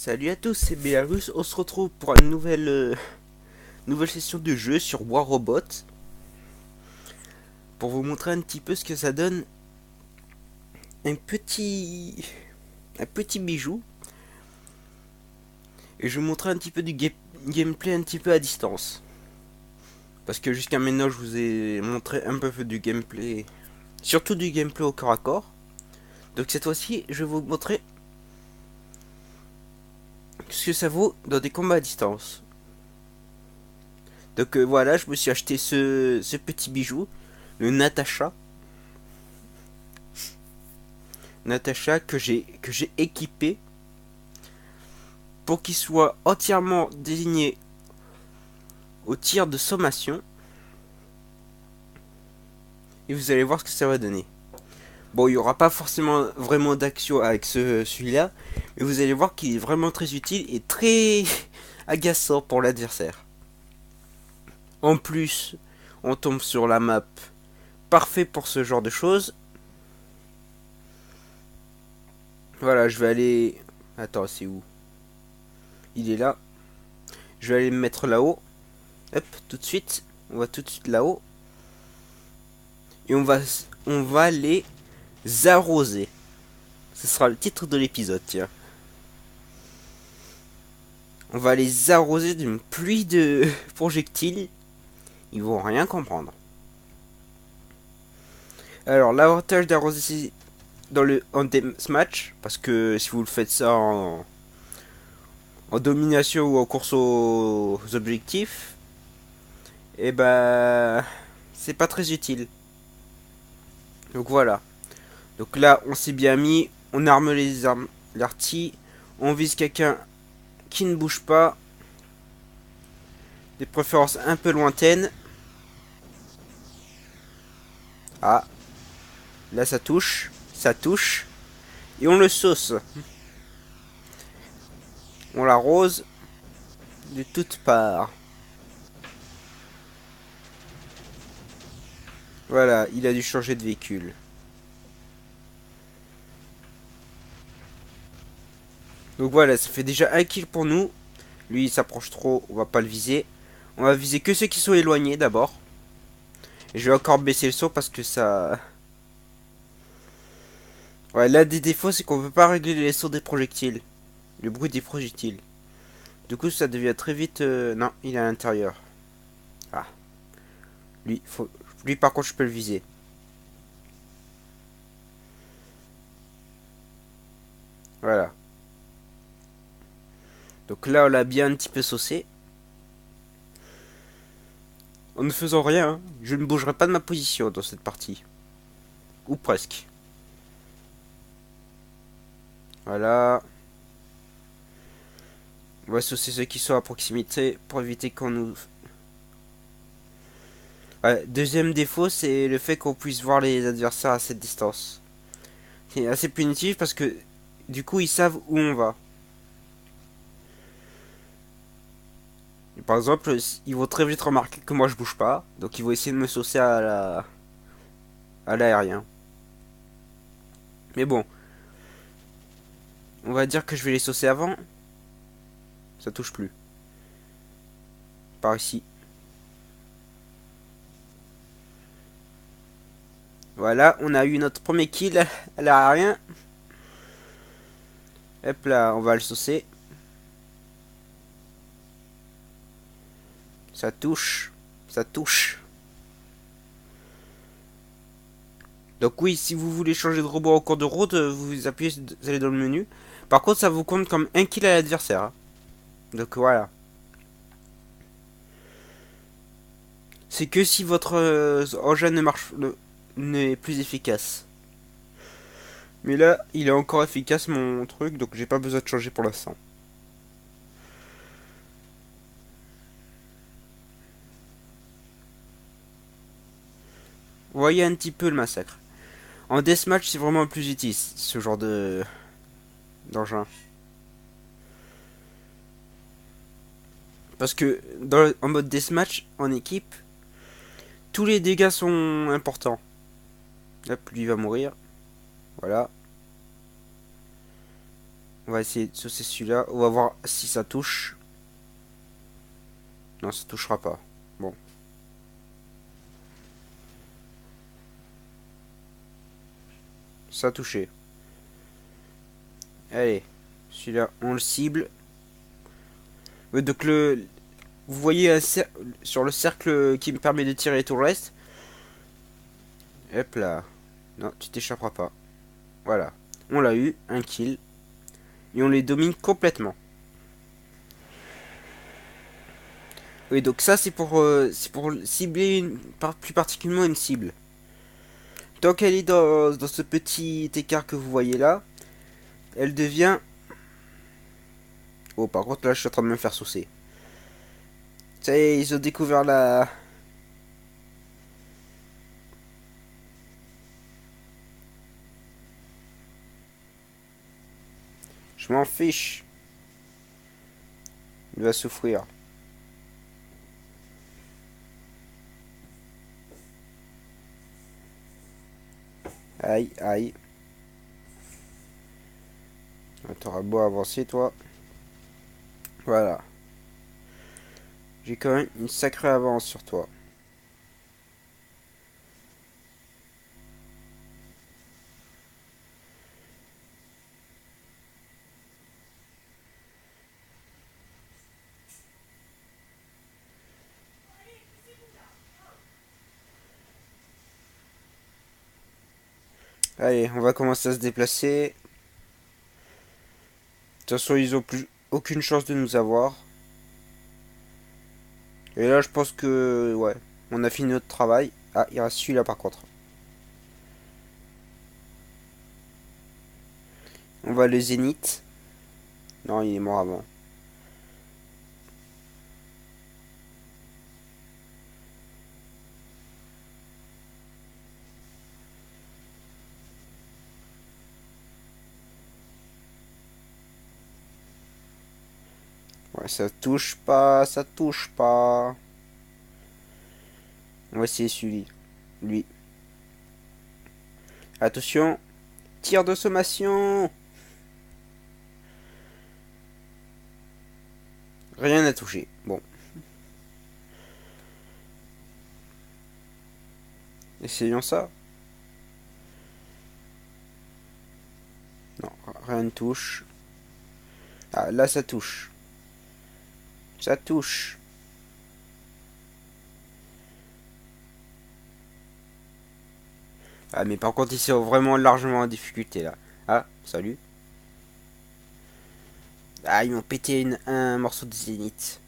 Salut à tous, c'est Bélarus. On se retrouve pour une nouvelle session de jeu sur War Robot pour vous montrer un petit peu ce que ça donne. Un petit, un petit bijou. Et je vais vous montrer un petit peu du gameplay un petit peu à distance. Parce que jusqu'à maintenant, je vous ai montré un peu du gameplay, surtout du gameplay au corps à corps. Donc cette fois-ci, je vais vous montrer ce que ça vaut dans des combats à distance. Donc voilà, je me suis acheté ce petit bijou, le Natasha. Natasha que j'ai équipé pour qu'il soit entièrement désigné au tir de sommation. Et vous allez voir ce que ça va donner. Bon, il n'y aura pas forcément vraiment d'action avec celui-là, mais vous allez voir qu'il est vraiment très utile et très agaçant pour l'adversaire. En plus, on tombe sur la map parfait pour ce genre de choses. Voilà, je vais aller... Attends, c'est où? Il est là. Je vais aller me mettre là-haut. Hop, tout de suite. On va tout de suite là-haut. Et on va les arroser. Ce sera le titre de l'épisode, tiens. On va les arroser d'une pluie de projectiles. Ils vont rien comprendre. Alors, l'avantage d'arroser en deathmatch, parce que si vous le faites ça en domination ou en course aux objectifs, et ben, c'est pas très utile. Donc voilà. Donc là, on s'est bien mis, on arme les armes, l'artille, on vise quelqu'un qui ne bouge pas, des préférences un peu lointaines. Ah, là ça touche, et on le sauce. On l'arrose de toutes parts. Voilà, il a dû changer de véhicule. Donc voilà, ça fait déjà un kill pour nous. Lui, il s'approche trop, on va pas le viser. On va viser que ceux qui sont éloignés d'abord. Et je vais encore baisser le saut parce que ça... Ouais, l'un des défauts, c'est qu'on peut pas régler les sauts des projectiles. Le bruit des projectiles. Du coup, ça devient très vite... Non, il est à l'intérieur. Ah. Lui, par contre, je peux le viser. Voilà. Donc là, on l'a bien un petit peu saucé. En ne faisant rien, hein, je ne bougerai pas de ma position dans cette partie. Ou presque. Voilà. On va saucer ceux qui sont à proximité pour éviter qu'on nous... Ouais, deuxième défaut, c'est le fait qu'on puisse voir les adversaires à cette distance. C'est assez punitif parce que du coup, ils savent où on va. Et par exemple, ils vont très vite remarquer que moi je bouge pas, donc ils vont essayer de me saucer à l'aérien. Mais bon, on va dire que je vais les saucer avant. Ça touche plus. Par ici. Voilà, on a eu notre premier kill à l'aérien. Hop là, on va le saucer. Ça touche. Ça touche. Donc oui, si vous voulez changer de robot en cours de route, vous appuyez, vous allez dans le menu. Par contre, ça vous compte comme un kill à l'adversaire. Hein. Donc voilà. C'est que si votre engin n'est plus efficace. Mais là, il est encore efficace mon truc, donc j'ai pas besoin de changer pour l'instant. Vous voyez un petit peu le massacre. En deathmatch, c'est vraiment plus utile ce genre de d'engin. Parce que en mode deathmatch, en équipe, tous les dégâts sont importants. Hop, lui va mourir. Voilà. On va essayer de saucer celui-là. On va voir si ça touche. Non, ça touchera pas. Bon. Ça a touché. Allez. Celui-là, on le cible. Donc vous voyez sur le cercle qui me permet de tirer tout le reste. Hop là. Non, tu t'échapperas pas. Voilà. On l'a eu. Un kill. Et on les domine complètement. Oui, donc ça c'est pour cibler plus particulièrement une cible. Tant qu'elle est dans ce petit écart que vous voyez là, elle devient... Oh, par contre là je suis en train de me faire saucer. Ça y est, ils ont découvert la... Je m'en fiche. Il va souffrir. Aïe, aïe. T'auras beau avancer, toi. Voilà. J'ai quand même une sacrée avance sur toi. Allez, on va commencer à se déplacer. De toute façon, ils ont plus aucune chance de nous avoir. Et là, je pense que... Ouais, on a fini notre travail. Ah, il reste celui-là par contre. On va le zénith. Non, il est mort avant. Ouais, ça touche pas, ça touche pas. On va essayer celui. Lui. Attention. Tir de sommation. Rien n'a touché. Bon. Essayons ça. Non, rien ne touche. Ah, là, ça touche. Ça touche. Ah, mais par contre, ils sont vraiment largement en difficulté, là. Ah, salut. Ah, ils m'ont pété un morceau de zénith.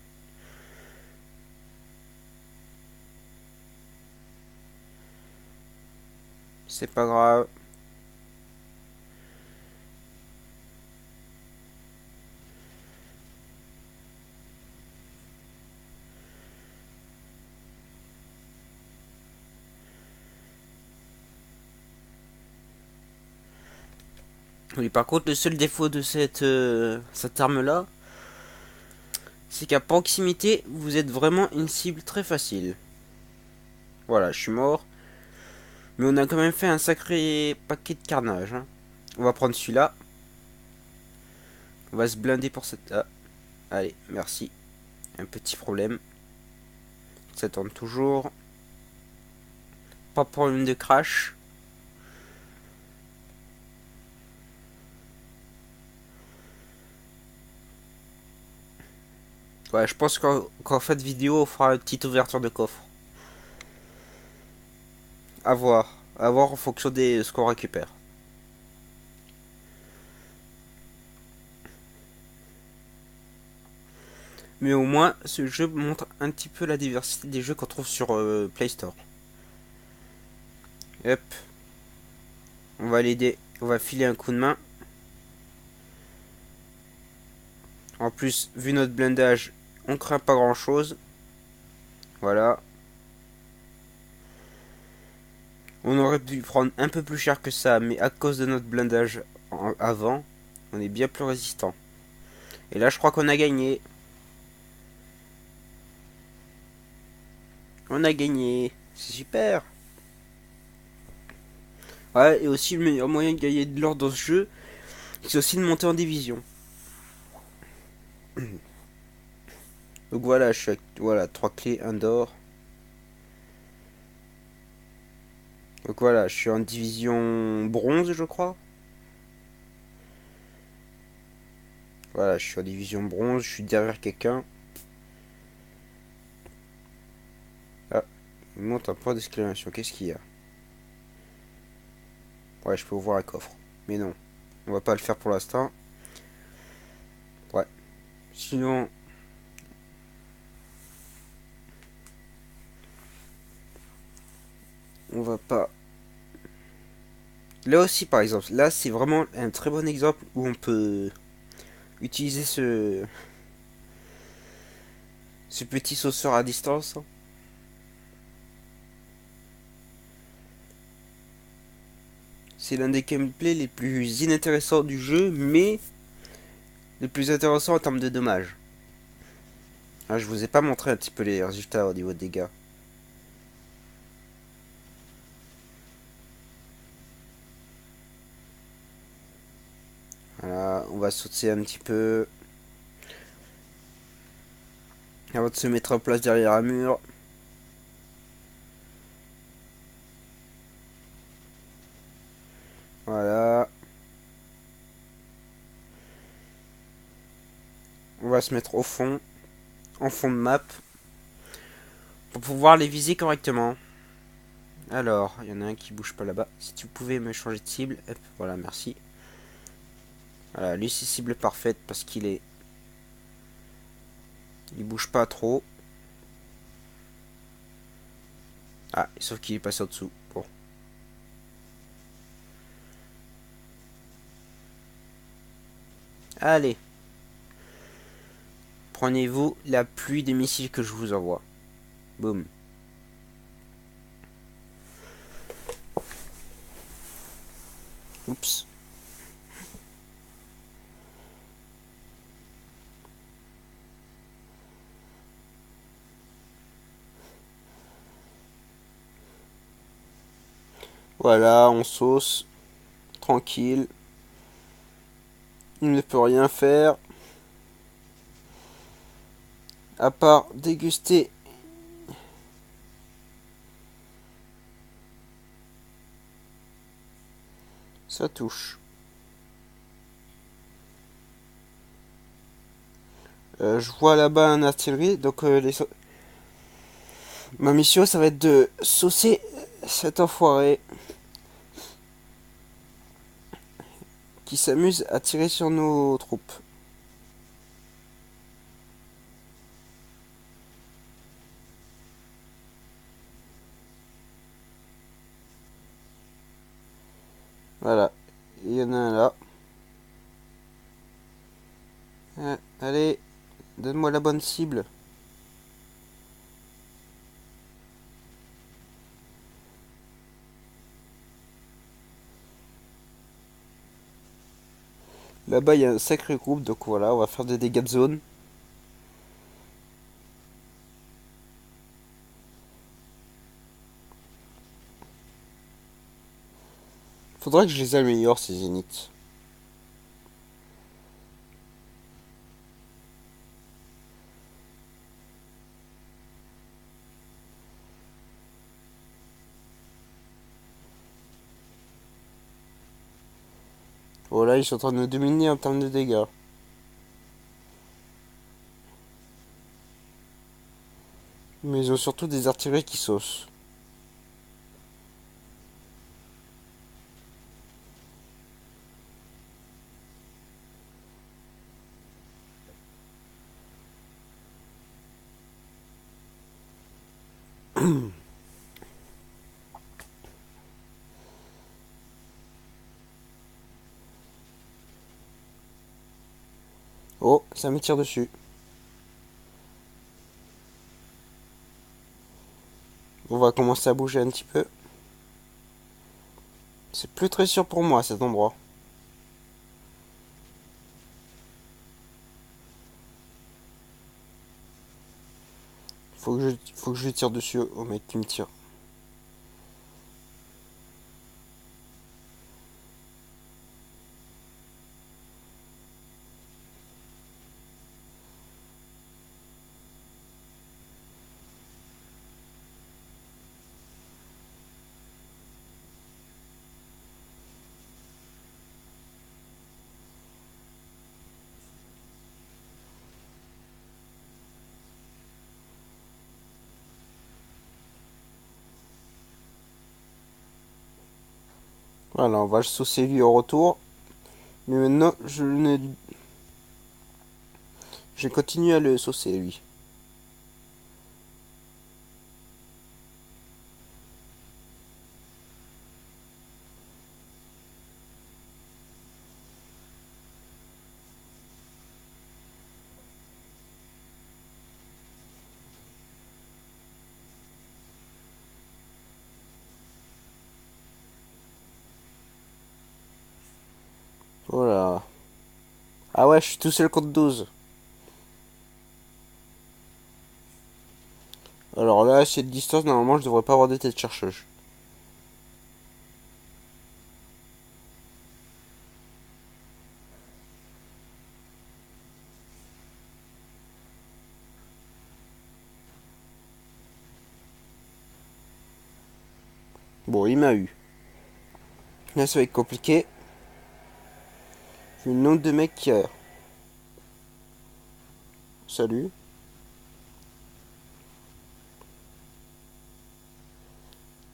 C'est pas grave. Oui, par contre, le seul défaut de cette arme-là, c'est qu'à proximité, vous êtes vraiment une cible très facile. Voilà, je suis mort. Mais on a quand même fait un sacré paquet de carnage. Hein. On va prendre celui-là. On va se blinder pour cette... Ah, allez, merci. Un petit problème. Ça tourne toujours. Pas de problème de crash. Ouais, je pense qu'en fin de vidéo, on fera une petite ouverture de coffre. À voir. À voir en fonction de ce qu'on récupère. Mais au moins, ce jeu montre un petit peu la diversité des jeux qu'on trouve sur Play Store. Hop. On va l'aider. On va filer un coup de main. En plus, vu notre blindage, on craint pas grand chose. Voilà. On aurait pu prendre un peu plus cher que ça, mais à cause de notre blindage avant, on est bien plus résistant. Et là, je crois qu'on a gagné. On a gagné. C'est super. Ouais, et aussi le meilleur moyen de gagner de l'or dans ce jeu, c'est aussi de monter en division. Donc voilà, voilà, 3 clés, un d'or. Donc voilà, je suis en division bronze, je crois. Voilà, je suis en division bronze, je suis derrière quelqu'un. Ah, il monte un point d'exclamation. Qu'est-ce qu'il y a? Ouais, je peux ouvrir un coffre. Mais non, on va pas le faire pour l'instant. Ouais. Sinon, on va pas. Là aussi, par exemple, là c'est vraiment un très bon exemple où on peut utiliser ce petit sauceur à distance. C'est l'un des gameplays les plus inintéressants du jeu, mais le plus intéressant en termes de dommages. Ah, je vous ai pas montré un petit peu les résultats au niveau de dégâts. Voilà, on va sauter un petit peu avant de se mettre en place derrière un mur. Voilà. On va se mettre au fond, en fond de map, pour pouvoir les viser correctement. Alors, il y en a un qui bouge pas là-bas. Si tu pouvais me changer de cible, hop, voilà, merci. Voilà, lui c'est cible parfaite parce qu'il est, il bouge pas trop. Ah, sauf qu'il est passé en dessous. Bon. Allez, prenez-vous la pluie de missiles que je vous envoie. Boum. Oups. Voilà, on sauce. Tranquille. Il ne peut rien faire. À part déguster. Ça touche. Je vois là-bas un artillerie. Donc ma mission ça va être de saucer cet enfoiré qui s'amuse à tirer sur nos troupes. Voilà. Il y en a un là. Allez, donne-moi la bonne cible. Là-bas, il y a un sacré groupe, donc voilà, on va faire des dégâts de zone. Faudra que je les améliore, ces zéniths. Voilà, ils sont en train de nous dominer en termes de dégâts. Mais ils ont surtout des artilleries qui saucent. Oh, ça me tire dessus. On va commencer à bouger un petit peu. C'est plus très sûr pour moi cet endroit. Faut que je tire dessus au mec qui me tire. Voilà, on va le saucer lui au retour. Mais maintenant, je continue à le saucer lui. Voilà. Ah ouais, je suis tout seul contre 12. Alors là, à cette distance, normalement, je devrais pas avoir de tête chercheuse. Bon, il m'a eu. Là, ça va être compliqué. Vu le nombre de mecs qu'il y a. Salut.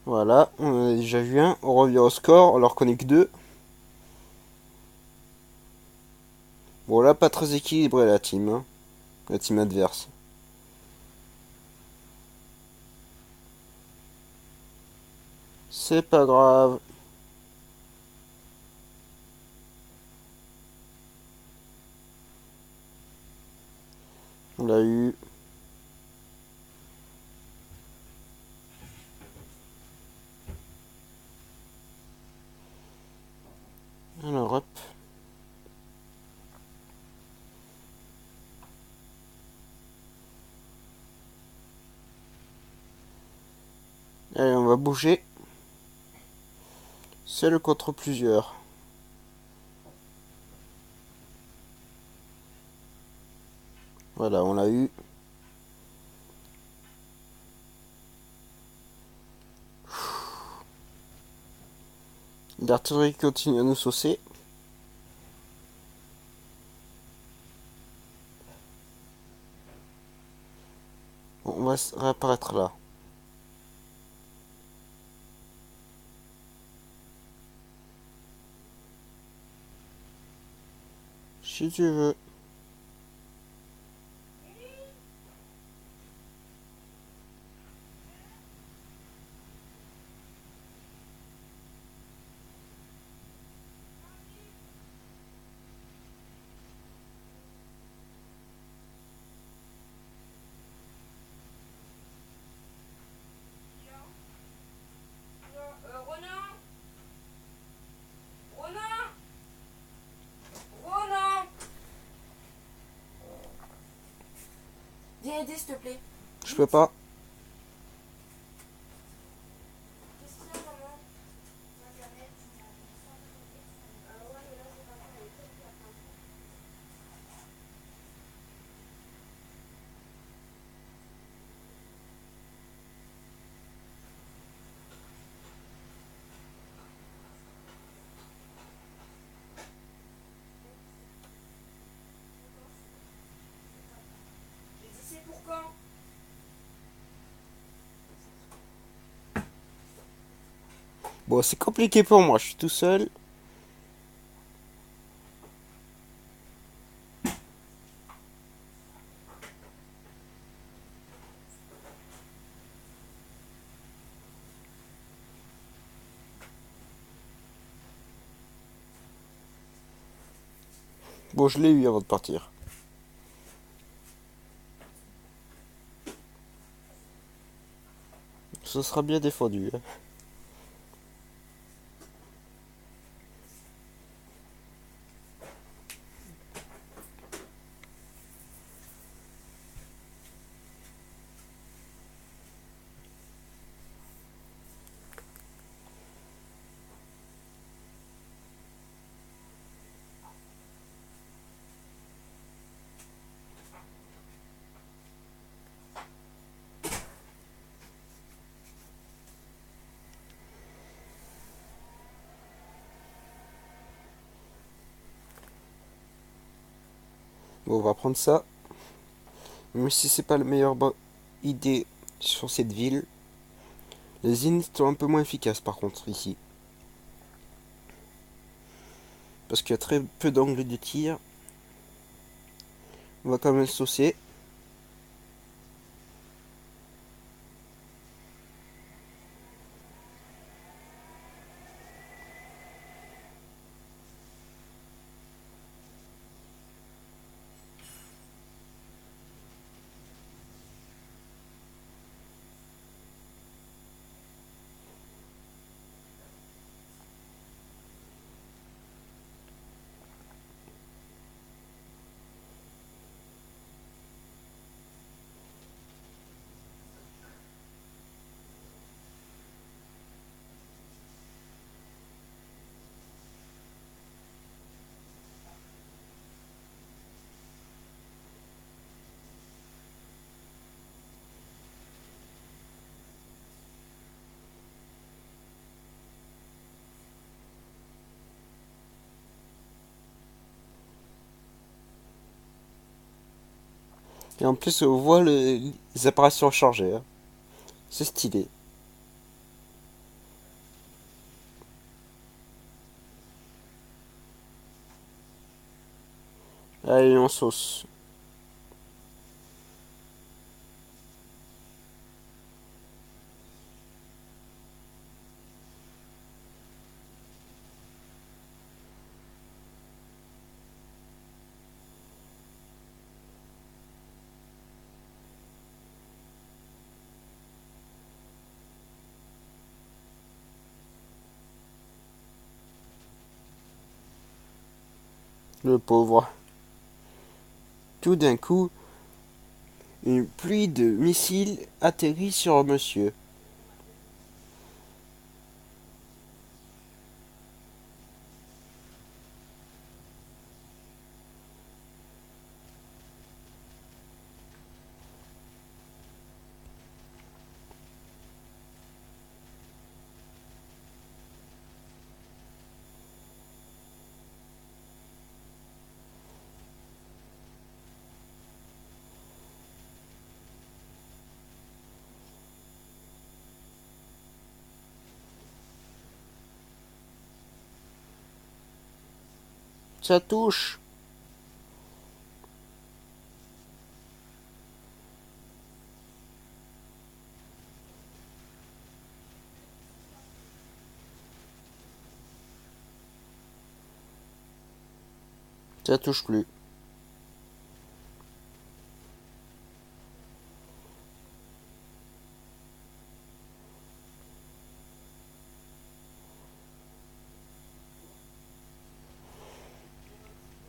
Voilà, on en a déjà vu un. On revient au score, on leur connaît que deux. Bon, là, pas très équilibré la team. Hein. La team adverse. C'est pas grave. On l'a eu. Alors, hop. Allez, on va bouger. Seul contre plusieurs. Voilà, on l'a eu. L'artillerie continue à nous saucer. Bon, on va réapparaître là. Si tu veux. Viens aider, s'il te plaît. Je peux pas. Qu'est-ce qu'il y a, maman? J'ai dit c'est pour quand? Bon, c'est compliqué pour moi, je suis tout seul. Bon, je l'ai eu avant de partir. Ce sera bien défendu. Hein. Bon, on va prendre ça. Même si c'est pas la meilleure idée sur cette ville. Les inits sont un peu moins efficaces par contre ici. parce qu'il y a très peu d'angles de tir. On va quand même saucer. Et en plus, on voit les apparitions chargées. Hein. C'est stylé. Allez, on sauce. Le pauvre. Tout d'un coup, une pluie de missiles atterrit sur monsieur. Ça touche. Ça touche plus.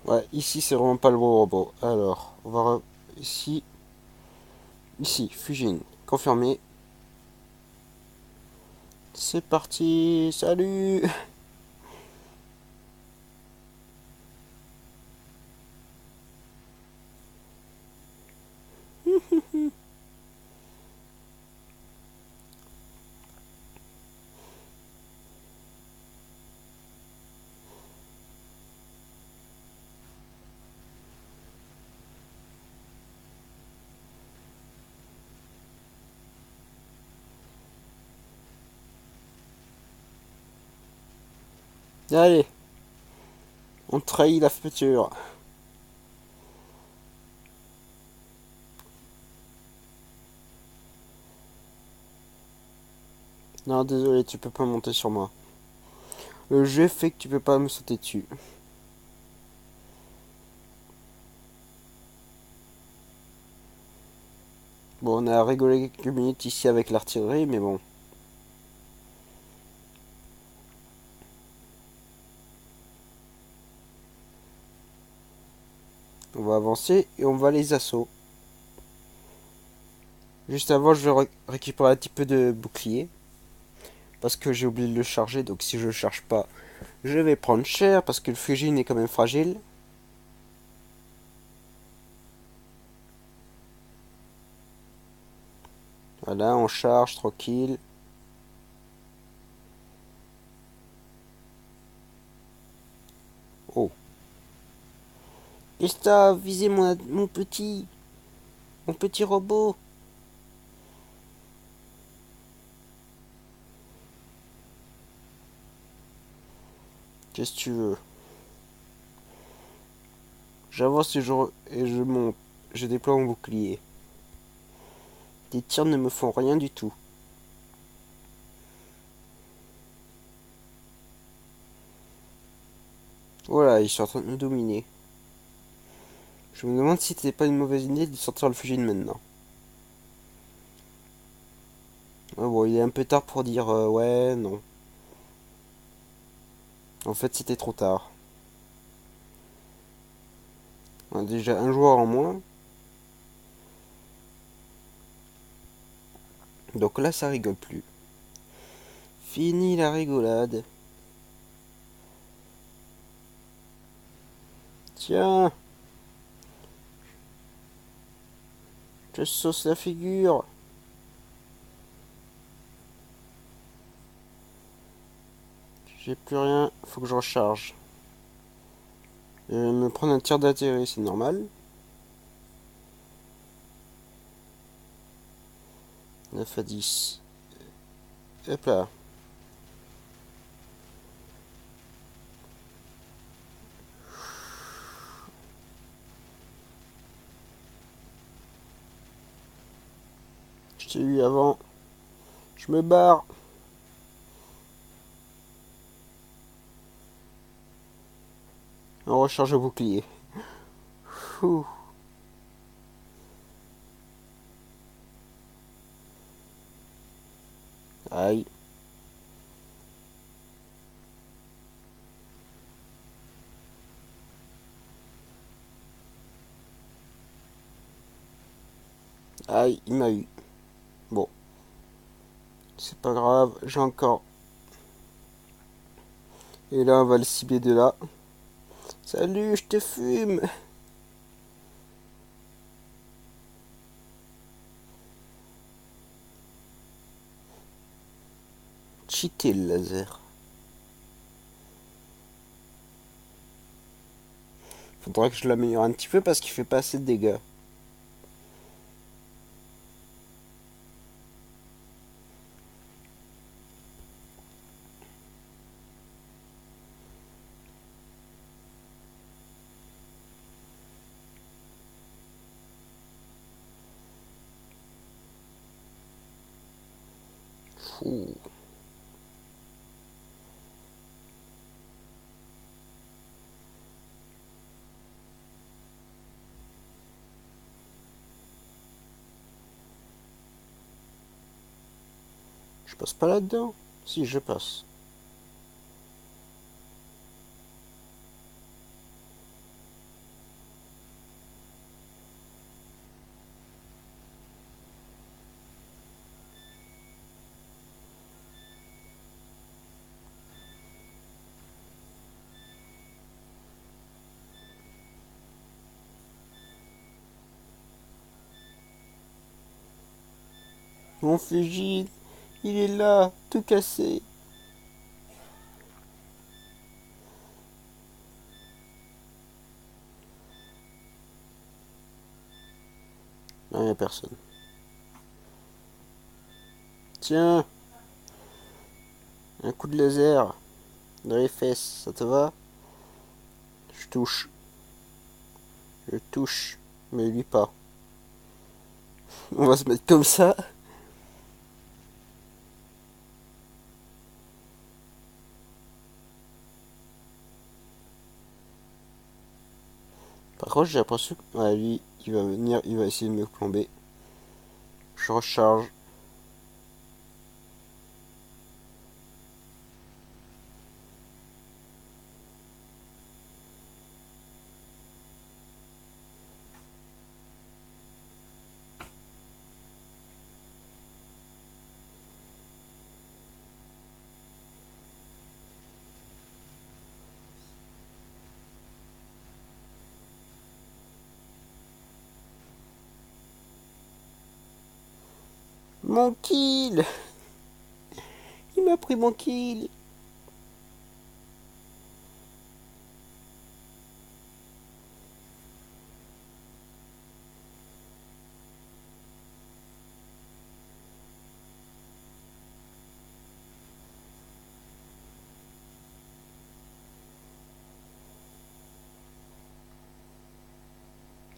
Ouais, ici c'est vraiment pas le bon robot. Alors, on va ici, Fujin, confirmé. C'est parti, salut. Allez, on trahit la future. Non, désolé, tu peux pas monter sur moi. Le jeu fait que tu peux pas me sauter dessus. Bon, on a rigolé quelques minutes ici avec l'artillerie, mais bon. On va avancer et on va les assauts. Juste avant, je vais récupérer un petit peu de bouclier. Parce que j'ai oublié de le charger, donc si je le charge pas, je vais prendre cher parce que le Fujin est quand même fragile. Voilà, on charge tranquille. Oh. Esta, visez mon petit robot. Qu'est-ce que tu veux? J'avance et je monte. Je déploie mon bouclier. Les tirs ne me font rien du tout. Voilà, ils sont en train de nous dominer. Je me demande si c'était pas une mauvaise idée de sortir le Fujin maintenant. Ah bon, il est un peu tard pour dire ouais, non. En fait, c'était trop tard. On a déjà un joueur en moins. Donc là, ça rigole plus. Fini la rigolade. Tiens, je sauce la figure. J'ai plus rien, faut que je recharge. Je vais me prendre un tir d'atterri, c'est normal. 9 à 10. Hop là. Je t'ai eu avant. Je me barre. On recharge au bouclier. Ouh. Aïe. Aïe, il m'a eu. Bon, c'est pas grave, j'ai encore. Et là, on va le cibler de là. Salut, je te fume. Cheaté le laser. Faudra que je l'améliore un petit peu parce qu'il fait pas assez de dégâts. Ouh. Je passe pas là-dedans? Si, je passe. Mon Fujin, il est là, tout cassé. Non, y a personne. Tiens, un coup de laser dans les fesses, ça te va? Je touche. Je touche, mais lui pas. On va se mettre comme ça. Par contre, j'ai l'impression que ouais, lui, il va venir, il va essayer de me plomber. Je recharge. Mon kill! Il m'a pris mon kill!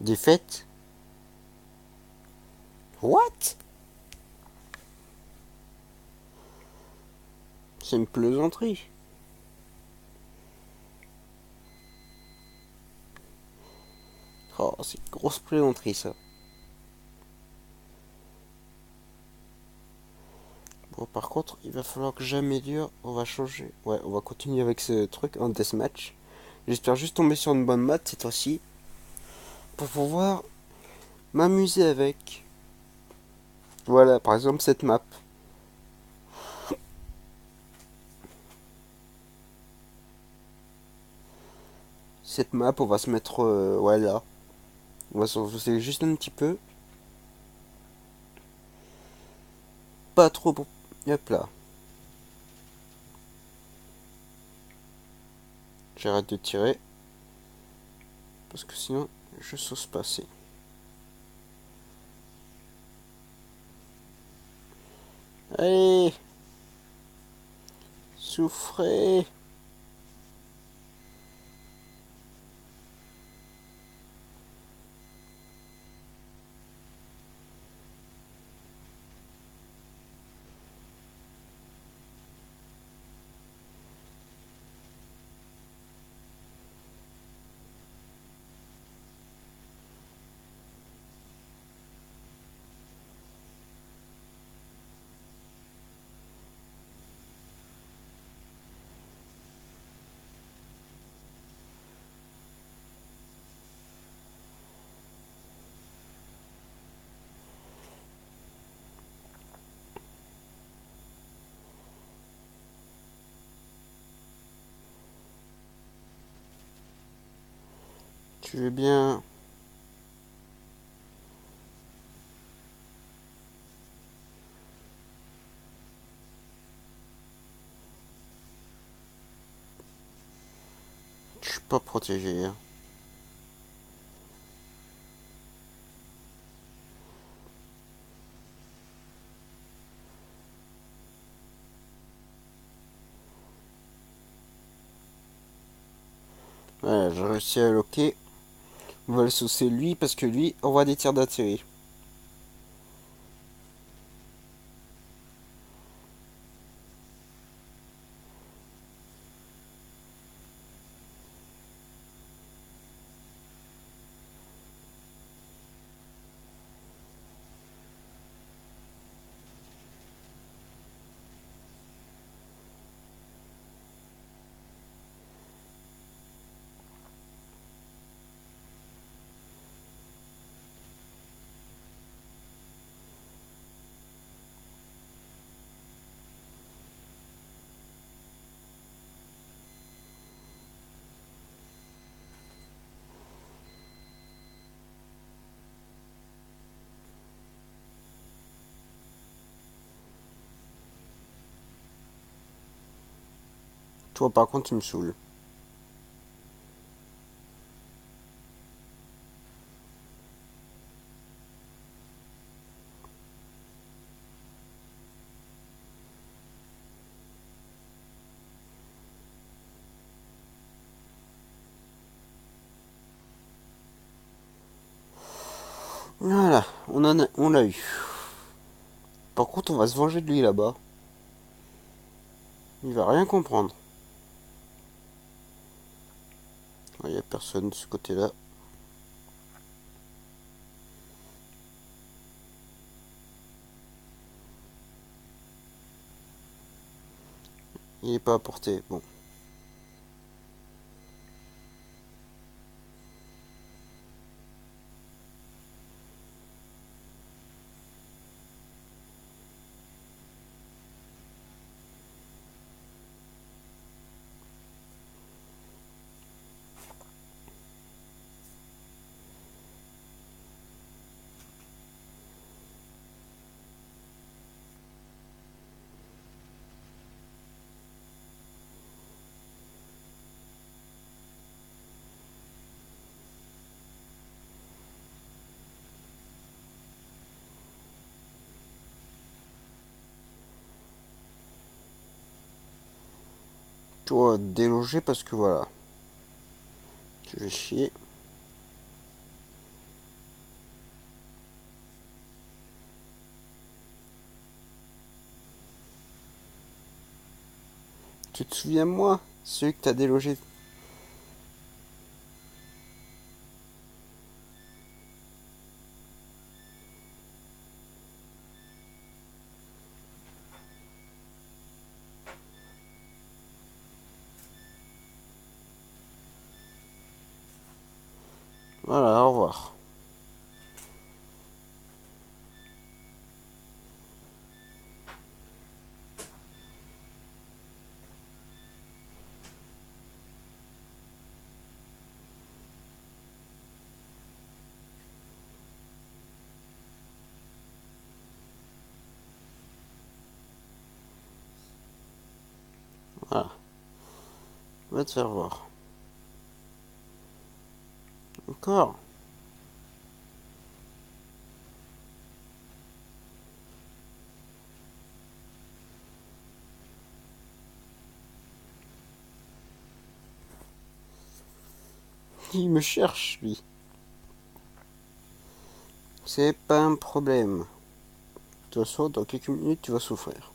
Défaite? What? C'est une plaisanterie. Oh, c'est une grosse plaisanterie ça. Bon, par contre, il va falloir que j'améliore. On va changer. Ouais, on va continuer avec ce truc en deathmatch. J'espère juste tomber sur une bonne map cette fois-ci. Pour pouvoir m'amuser avec. Voilà, par exemple cette map. Cette map, on va se mettre ouais, là. On va s'enfoncer juste un petit peu. Pas trop pour... Hop là. J'arrête de tirer. Parce que sinon, je sauce passer. Allez! Souffrez! Tu veux bien... Je suis pas protégé. Hein. Voilà, j'ai réussi à loquer. On va le saucer lui parce que lui envoie des tirs d'artillerie. Toi par contre tu me saoules. Voilà, on l'a eu. Par contre on va se venger de lui là-bas. Il va rien comprendre. Il n'y a personne de ce côté-là. Il n'est pas à portée. Bon. Toi déloger parce que voilà. Tu vais chier. Tu te souviens de moi? Celui que t'as délogé. Voilà, au revoir. Voilà. Va te faire voir. Encore. Il me cherche, lui. C'est pas un problème. De toute façon, dans quelques minutes, tu vas souffrir.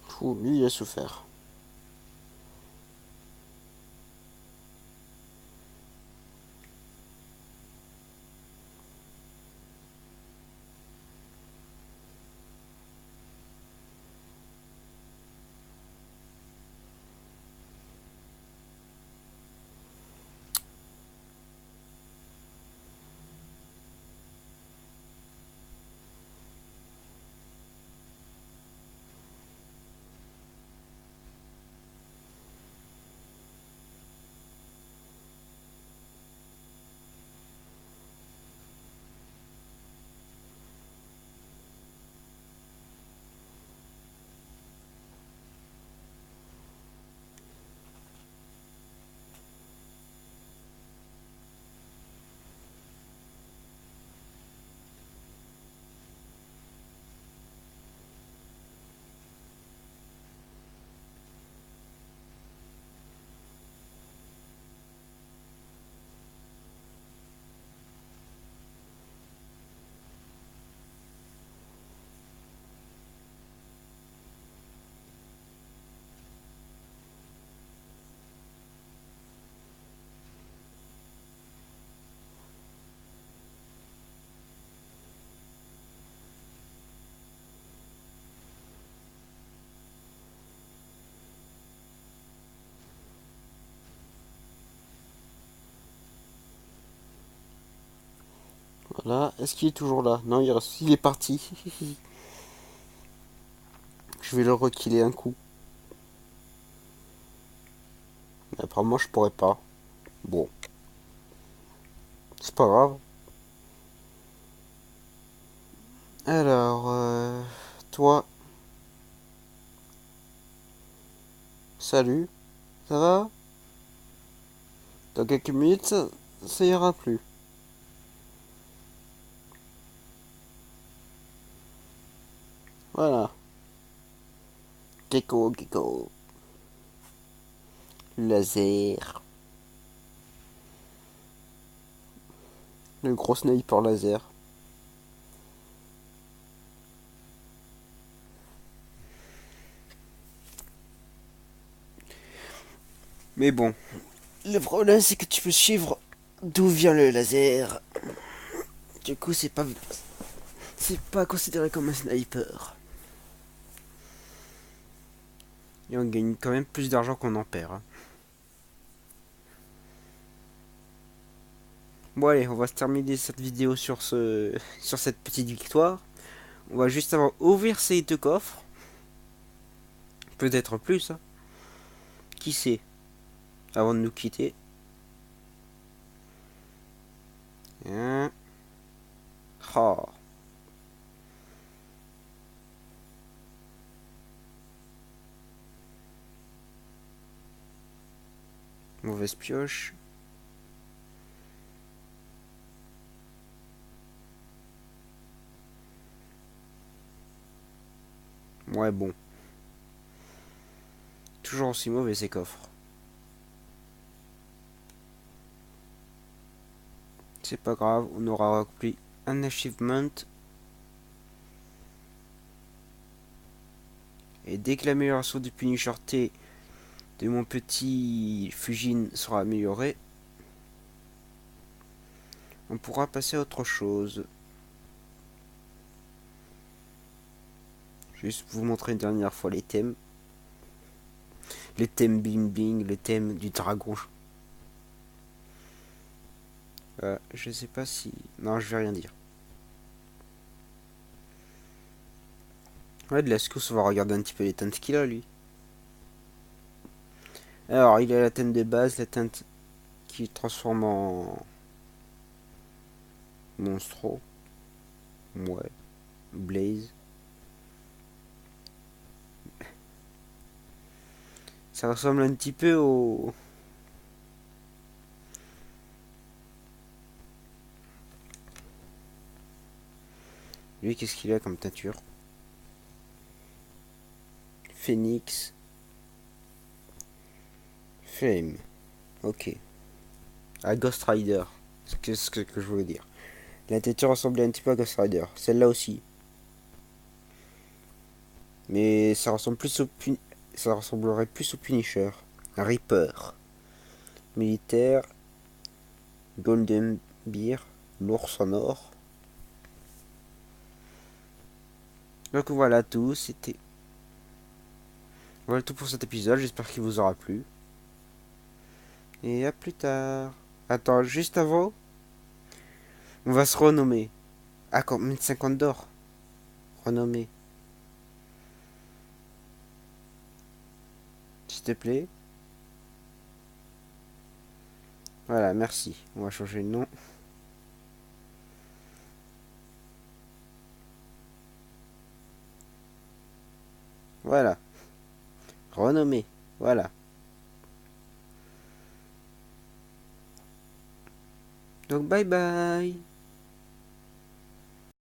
Fou, lui, il a souffert. Voilà. Est-ce qu'il est toujours là? Non, il est parti. Je vais le rekiller un coup. Mais apparemment, je pourrais pas. Bon, c'est pas grave. Alors, toi, salut, ça va? Dans quelques minutes, ça ira plus. Voilà. Gecko, gecko. Laser. Le gros sniper laser. Mais bon, le problème c'est que tu peux suivre d'où vient le laser. Du coup, c'est pas considéré comme un sniper. Et on gagne quand même plus d'argent qu'on en perd, hein. Bon allez, on va se terminer cette vidéo sur cette petite victoire. On va juste avant ouvrir ces deux coffres. Peut-être plus, hein. Qui sait? Avant de nous quitter. Hein. Oh. Mauvaise pioche. Ouais, bon. Toujours aussi mauvais ces coffres. C'est pas grave, on aura accompli un achievement. Et dès que l'amélioration du Punisher T de mon petit Fujin sera améliorée, on pourra passer à autre chose. Juste vous montrer une dernière fois les thèmes. Les thèmes bling bling, le thème du dragon. Je sais pas si... Non, je vais rien dire. Ouais, de la secousse, on va regarder un petit peu les teintes qu'il a, lui. Alors, il a la teinte de base, la teinte qui transforme en... Monstro. Ouais. Blaze. Ça ressemble un petit peu au... Lui, qu'est-ce qu'il a comme teinture? Phoenix. Flame. Ok. Ah, Ghost Rider. C'est ce que je voulais dire. La teinture ressemblait un petit peu à Ghost Rider. Celle-là aussi. Mais ça ressemble plus au ça ressemblerait plus au Punisher. Reaper. Militaire. Golden Beer. L'ours en or. Donc voilà tout. Voilà tout pour cet épisode. J'espère qu'il vous aura plu. Et à plus tard. Attends, juste avant, on va se renommer. Ah, comme 1050 d'or. Renommer. S'il te plaît. Voilà, merci. On va changer de nom. Voilà. Renommer. Voilà. Donc bye bye.